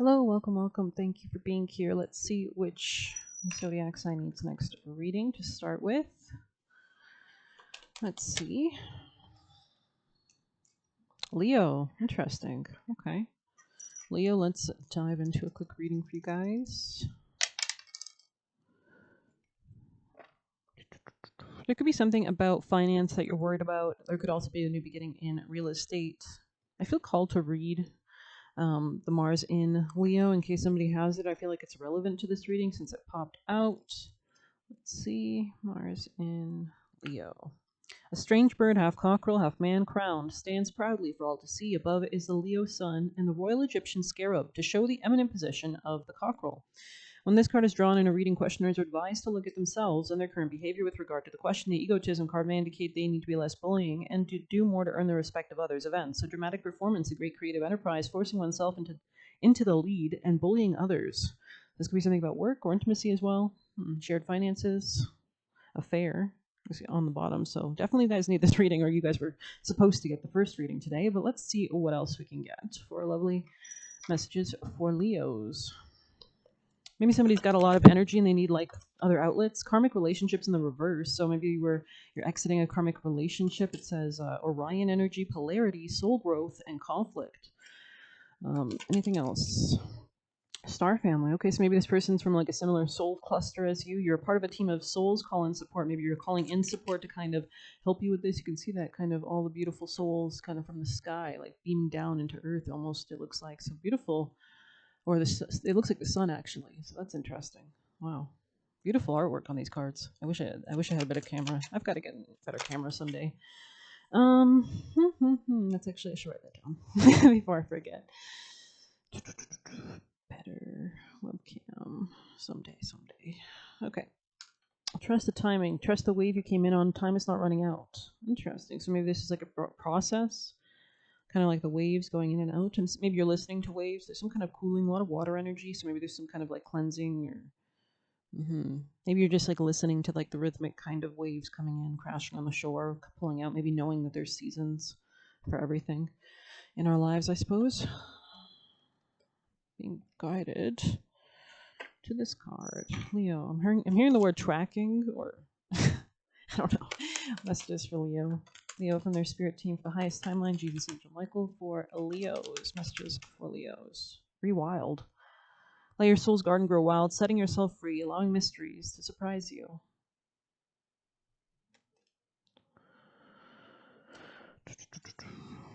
Hello, welcome, welcome. Thank you for being here. Let's see which zodiac sign needs next reading to start with. Let's see. Leo, interesting. Okay. Leo, let's dive into a quick reading for you guys. There could be something about finance that you're worried about. There could also be a new beginning in real estate. I feel called to read the Mars in Leo in case somebody has it. I feel like it's relevant to this reading since it popped out. Let's see. Mars in Leo. A strange bird, half cockerel, half man, crowned, stands proudly for all to see. Above it is the Leo sun and the royal Egyptian scarab to show the eminent position of the cockerel. When this card is drawn in a reading, questioners are advised to look at themselves and their current behavior with regard to the question. The egotism card may indicate they need to be less bullying and to do more to earn the respect of others. Events. So dramatic performance, a great creative enterprise, forcing oneself into the lead and bullying others. This could be something about work or intimacy as well. Shared finances, affair on the bottom. So definitely you guys need this reading, or you guys were supposed to get the first reading today. But let's see what else we can get for lovely messages for Leos. Maybe somebody's got a lot of energy and they need like other outlets. Karmic relationships in the reverse. So maybe you're exiting a karmic relationship. It says Orion energy, polarity, soul growth, and conflict. Anything else? Star family. Okay, so maybe this person's from like a similar soul cluster as you. You're a part of a team of souls. Call in support. Maybe you're calling in support to kind of help you with this. You can see that kind of all the beautiful souls kind of from the sky, like beaming down into Earth. Almost, it looks like so beautiful. Or it looks like the sun actually. So that's interesting. Wow, beautiful artwork on these cards. I wish I had a better camera. I've got to get a better camera someday. That's actually I should write that down before I forget. Better webcam someday. Okay. Trust the timing. Trust the wave you came in on. Time is not running out. Interesting. So maybe this is like a process, kind of like the waves going in and out. And maybe you're listening to waves. There's some kind of cooling, a lot of water energy. So maybe there's some kind of like cleansing or maybe you're just like listening to like the rhythmic kind of waves coming in, crashing on the shore, pulling out, maybe knowing that there's seasons for everything in our lives, I suppose. Being guided to this card. Leo. I'm hearing the word tracking or I don't know. Messages for Leo. Leo from their spirit team for the highest timeline. Jesus Angel Michael for Leos. Messages for Leos. Rewild. Let your soul's garden grow wild, setting yourself free, allowing mysteries to surprise you.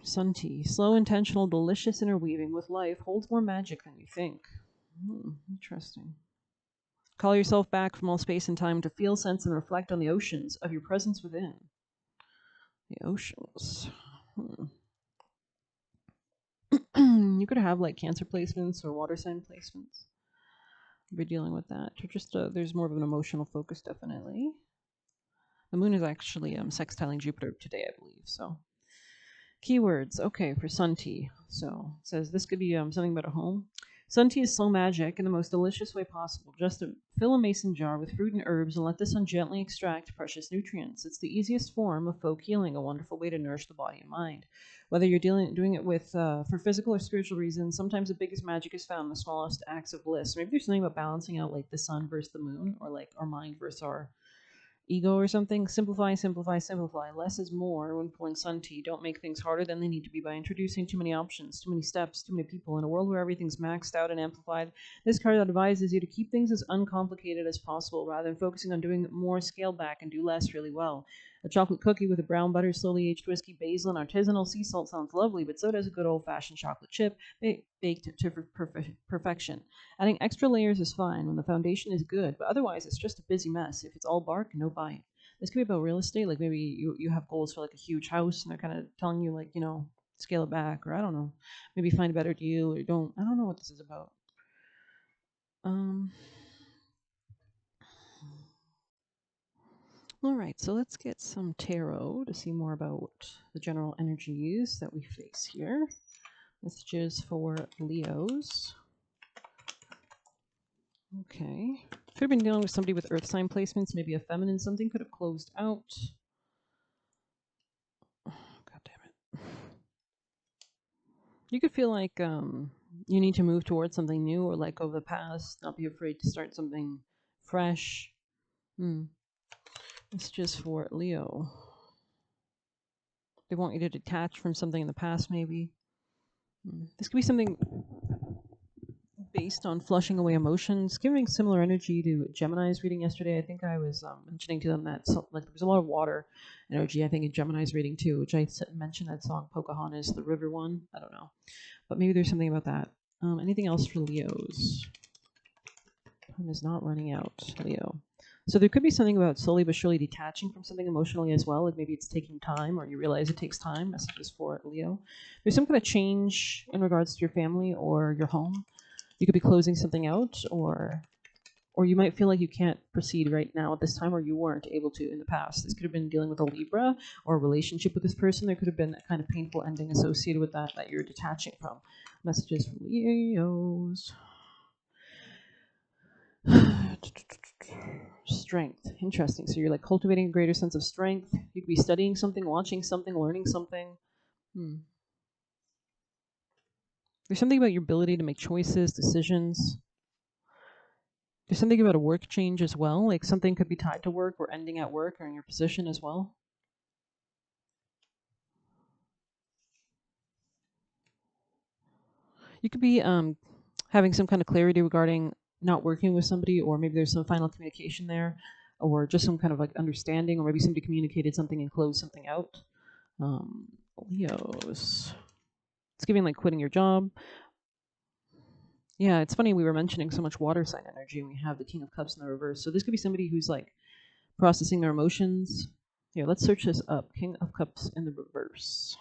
Sun tea. Slow, intentional, delicious interweaving with life holds more magic than you think. Interesting. Call yourself back from all space and time to feel, sense, and reflect on the oceans of your presence within. The oceans. You could have like Cancer placements or water sign placements. Be dealing with that. Or just there's more of an emotional focus, definitely. The moon is actually sextiling Jupiter today, I believe. So, keywords. Okay, for sun tea. So it says this could be something about a home. Sun tea is slow magic in the most delicious way possible. Just fill a mason jar with fruit and herbs and let the sun gently extract precious nutrients. It's the easiest form of folk healing, a wonderful way to nourish the body and mind. Whether you're doing it with for physical or spiritual reasons, sometimes the biggest magic is found in the smallest acts of bliss. Maybe there's something about balancing out like the sun versus the moon, or like our mind versus our ego or something. Simplify, simplify, simplify. Less is more when pulling sun tea. Don't make things harder than they need to be by introducing too many options, too many steps, too many people. In a world where everything's maxed out and amplified, this card advises you to keep things as uncomplicated as possible rather than focusing on doing more, scale back, and do less really well. A chocolate cookie with a brown butter, slowly aged whiskey, basil, and artisanal sea salt sounds lovely, but so does a good old-fashioned chocolate chip baked to perfection. Adding extra layers is fine when the foundation is good, but otherwise it's just a busy mess. If it's all bark, no bite. This could be about real estate. Like maybe you have goals for like a huge house and they're kind of telling you like, scale it back, or I don't know. Maybe find a better deal or don't. I don't know what this is about. All right, so let's get some tarot to see more about the general energies that we face here. Messages for Leos. Okay. Could have been dealing with somebody with earth sign placements, maybe a feminine something could have closed out. God damn it. You could feel like You need to move towards something new or let go of the past, not be afraid to start something fresh. It's just for Leo. They want you to detach from something in the past, maybe. This could be something based on flushing away emotions, giving similar energy to Gemini's reading yesterday. I think I was mentioning to them that like there was a lot of water energy, I think, in Gemini's reading too, which I mentioned that song Pocahontas, the river one. I don't know. But maybe there's something about that. Anything else for Leos? Time is not running out, Leo. So there could be something about slowly but surely detaching from something emotionally as well. Like maybe it's taking time or you realize it takes time. Messages for Leo. There's some kind of change in regards to your family or your home. You could be closing something out, or you might feel like you can't proceed right now at this time, or you weren't able to in the past. This could have been dealing with a Libra or a relationship with this person. There could have been a kind of painful ending associated with that you're detaching from. Messages from Leos. Strength. Interesting. So you're like cultivating a greater sense of strength. You could be studying something, watching something, learning something. There's something about your ability to make choices, decisions. There's something about a work change as well. Like something could be tied to work or ending at work or in your position as well. You could be having some kind of clarity regarding not working with somebody, or maybe there's some final communication there, or just some kind of like understanding, or maybe somebody communicated something and closed something out. Leos. It's giving like quitting your job. Yeah, it's funny we were mentioning so much water sign energy and we have the King of Cups in the reverse. So this could be somebody who's like processing their emotions. Here, let's search this up. King of Cups in the reverse.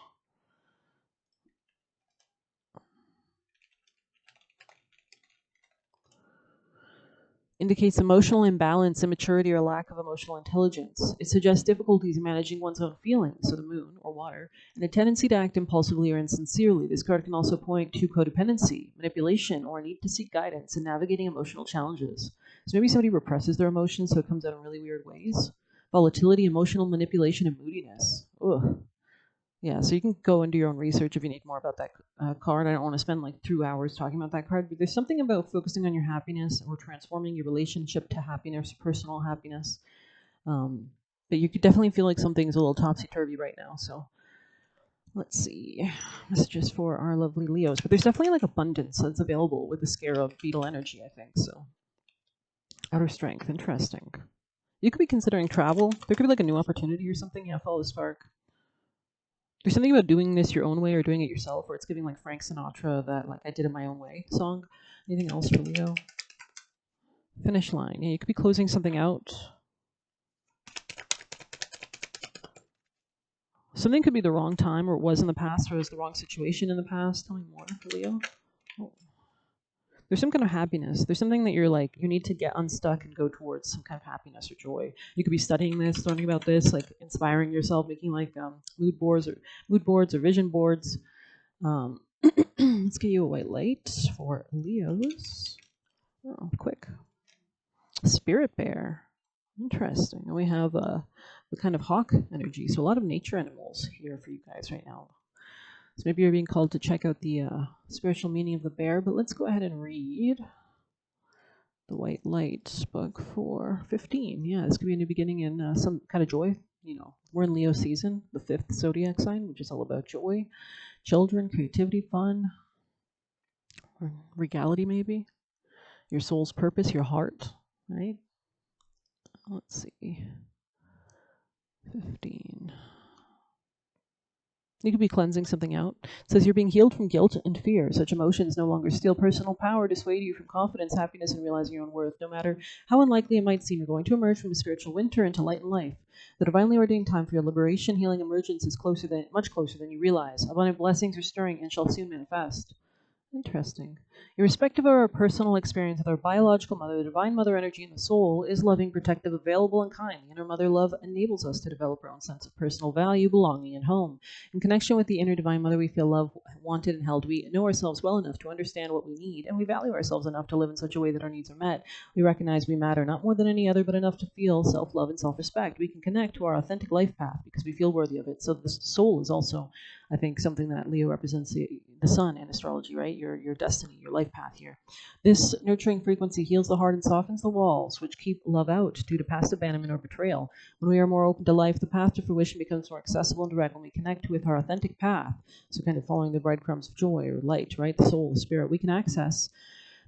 Indicates emotional imbalance, immaturity, or lack of emotional intelligence. It suggests difficulties in managing one's own feelings, so the moon or water, and a tendency to act impulsively or insincerely. This card can also point to codependency, manipulation, or a need to seek guidance in navigating emotional challenges. So maybe somebody represses their emotions so it comes out in really weird ways. Volatility, emotional manipulation, and moodiness. Ugh. Yeah, so you can go and do your own research if you need more about that card. I don't want to spend like 2 hours talking about that card, but there's something about focusing on your happiness or transforming your relationship to happiness, personal happiness. But you could definitely feel like something's a little topsy-turvy right now. So let's see. Messages for our lovely Leos. But there's definitely like abundance that's available with the Scarab beetle energy, I think. So outer strength, interesting. You could be considering travel. There could be like a new opportunity or something. Yeah, follow the spark. There's something about doing this your own way or doing it yourself, where it's giving like Frank Sinatra, that like I did it my own way song. Anything else for Leo? Finish line. Yeah, you could be closing something out. Something could be the wrong time, or it was in the past, or it was the wrong situation in the past. Tell me more for Leo. Oh. There's some kind of happiness. There's something that you're like, you need to get unstuck and go towards some kind of happiness or joy. You could be studying this, learning about this, like inspiring yourself, making like mood boards or vision boards. Let's get you a white light for Leos. Oh, quick. Spirit bear. Interesting. And we have the kind of hawk energy. So a lot of nature animals here for you guys right now. So maybe you're being called to check out the spiritual meaning of the bear, but let's go ahead and read the white light book for 15. Yeah, this could be a new beginning in some kind of joy. You know, we're in Leo season, the 5th zodiac sign, which is all about joy, children, creativity, fun, regality maybe, your soul's purpose, your heart, right? Let's see. 15. You could be cleansing something out. It says you're being healed from guilt and fear. Such emotions no longer steal personal power, dissuade you from confidence, happiness, and realizing your own worth. No matter how unlikely it might seem, you're going to emerge from a spiritual winter into light and life. The divinely ordained time for your liberation, healing, emergence is much closer than you realize. Abundant blessings are stirring and shall soon manifest. Interesting. Irrespective of our personal experience with our biological mother, the divine mother energy in the soul is loving, protective, available, and kind. The inner mother love enables us to develop our own sense of personal value, belonging, and home. In connection with the inner divine mother, we feel loved, wanted, and held. We know ourselves well enough to understand what we need, and we value ourselves enough to live in such a way that our needs are met. We recognize we matter not more than any other, but enough to feel self-love and self-respect. We can connect to our authentic life path because we feel worthy of it. So the soul is also I think something that Leo represents the sun in astrology, right? Your destiny, your life path here. This nurturing frequency heals the heart and softens the walls, which keep love out due to past abandonment or betrayal. When we are more open to life, the path to fruition becomes more accessible and direct when we connect with our authentic path. So kind of following the breadcrumbs of joy or light, right? The soul, the spirit, we can access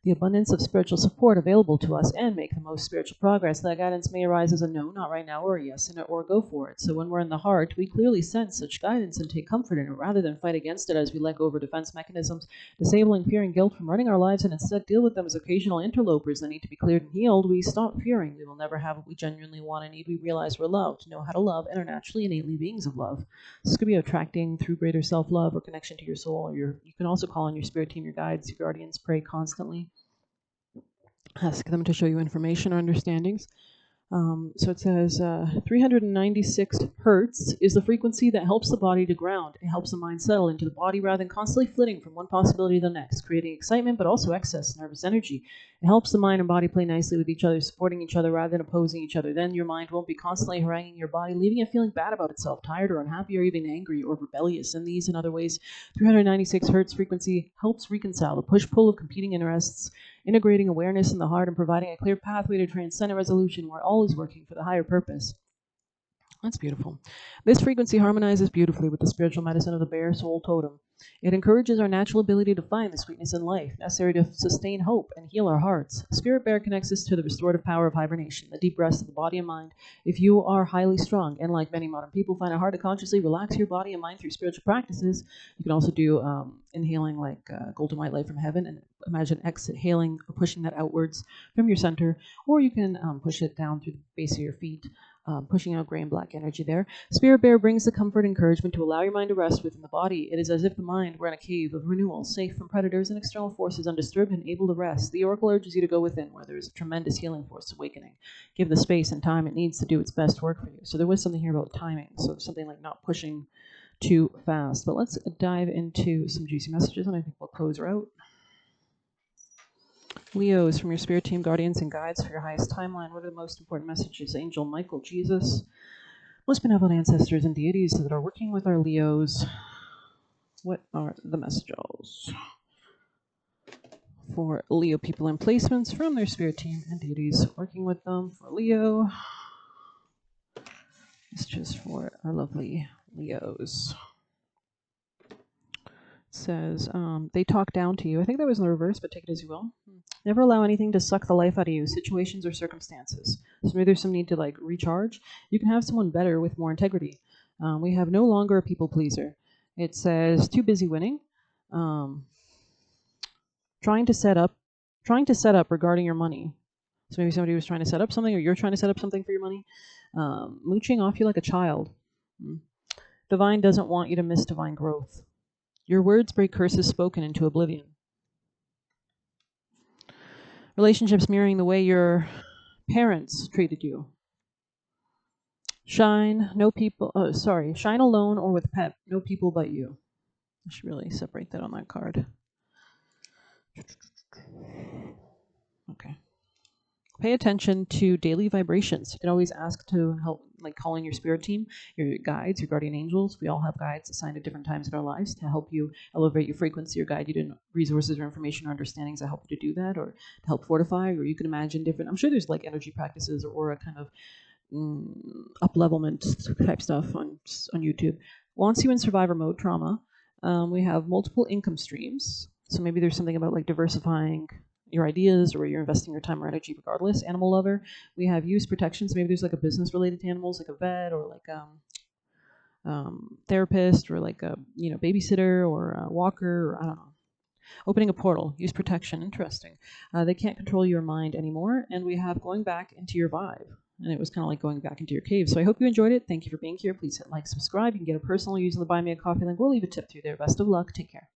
the abundance of spiritual support available to us and make the most spiritual progress. That guidance may arise as a no, not right now, or a yes, and or go for it. So when we're in the heart, we clearly sense such guidance and take comfort in it rather than fight against it as we let go of our defense mechanisms, disabling fear and guilt from running our lives and instead deal with them as occasional interlopers that need to be cleared and healed. We stop fearing we will never have what we genuinely want and need. We realize we're loved, know how to love, and are naturally innately beings of love. This could be attracting through greater self-love or connection to your soul, or you can also call on your spirit team, your guides, your guardians, pray constantly. Ask them to show you information or understandings. So it says 396 hertz is the frequency that helps the body to ground. It helps the mind settle into the body rather than constantly flitting from one possibility to the next, creating excitement but also excess nervous energy. It helps the mind and body play nicely with each other, supporting each other rather than opposing each other. Then your mind won't be constantly haranguing your body, leaving it feeling bad about itself, tired or unhappy or even angry or rebellious. In these and other ways, 396 hertz frequency helps reconcile the push-pull of competing interests, integrating awareness in the heart and providing a clear pathway to transcendent resolution where all is working for the higher purpose. That's beautiful. This frequency harmonizes beautifully with the spiritual medicine of the bear soul totem. It encourages our natural ability to find the sweetness in life, necessary to sustain hope and heal our hearts. Spirit bear connects us to the restorative power of hibernation, the deep rest of the body and mind. If you are highly strung and, like many modern people, find it hard to consciously relax your body and mind through spiritual practices, you can also do inhaling like golden white light from heaven, and imagine exhaling or pushing that outwards from your center, or you can push it down through the base of your feet. Pushing out gray and black energy there. Spirit bear brings the comfort and encouragement to allow your mind to rest within the body. It is as if the mind were in a cave of renewal, safe from predators and external forces, undisturbed and able to rest. The oracle urges you to go within, where there is a tremendous healing force awakening. Give the space and time it needs to do its best work for you. So there was something here about timing, so something like not pushing too fast. But let's dive into some juicy messages, and I think we'll close her out. Leos, from your spirit team, guardians, and guides for your highest timeline, what are the most important messages? Angel Michael, Jesus, most benevolent ancestors and deities that are working with our Leos. What are the messages for Leo people and placements from their spirit team and deities working with them for Leo? Messages for our lovely Leos. Says they talk down to you. I think that was in the reverse, but take it as you will. Never allow anything to suck the life out of you, situations or circumstances. So maybe there's some need to like recharge. You can have someone better with more integrity. We have no longer a people pleaser. It says too busy winning. Trying to set up regarding your money. So maybe somebody was trying to set up something, or you're trying to set up something for your money. Mooching off you like a child. Divine doesn't want you to miss divine growth. Your words break curses spoken into oblivion. Relationships mirroring the way your parents treated you. Shine alone or with pep. No people but you. I should really separate that on that card. Okay. Pay attention to daily vibrations. You can always ask to help, like calling your spirit team, your guides, your guardian angels. We all have guides assigned at different times in our lives to help you elevate your frequency or guide you to resources or information or understandings that help you to do that, or to help fortify. Or you can imagine different, I'm sure there's like energy practices or aura kind of up-levelment type stuff on YouTube. Wants you in survivor mode trauma. We have multiple income streams. So maybe there's something about like diversifying your ideas or where you're investing your time or energy regardless. Animal lover. We have use protections. Maybe there's like a business related to animals, like a vet or like therapist or like a babysitter or a walker, or I don't know. Opening a portal. Use protection. Interesting. They can't control your mind anymore. And we have going back into your vibe. And it was kind of like going back into your cave. So I hope you enjoyed it. Thank you for being here. Please hit like, subscribe. You can get a personal using the Buy Me a Coffee link. We'll leave a tip through there. Best of luck. Take care.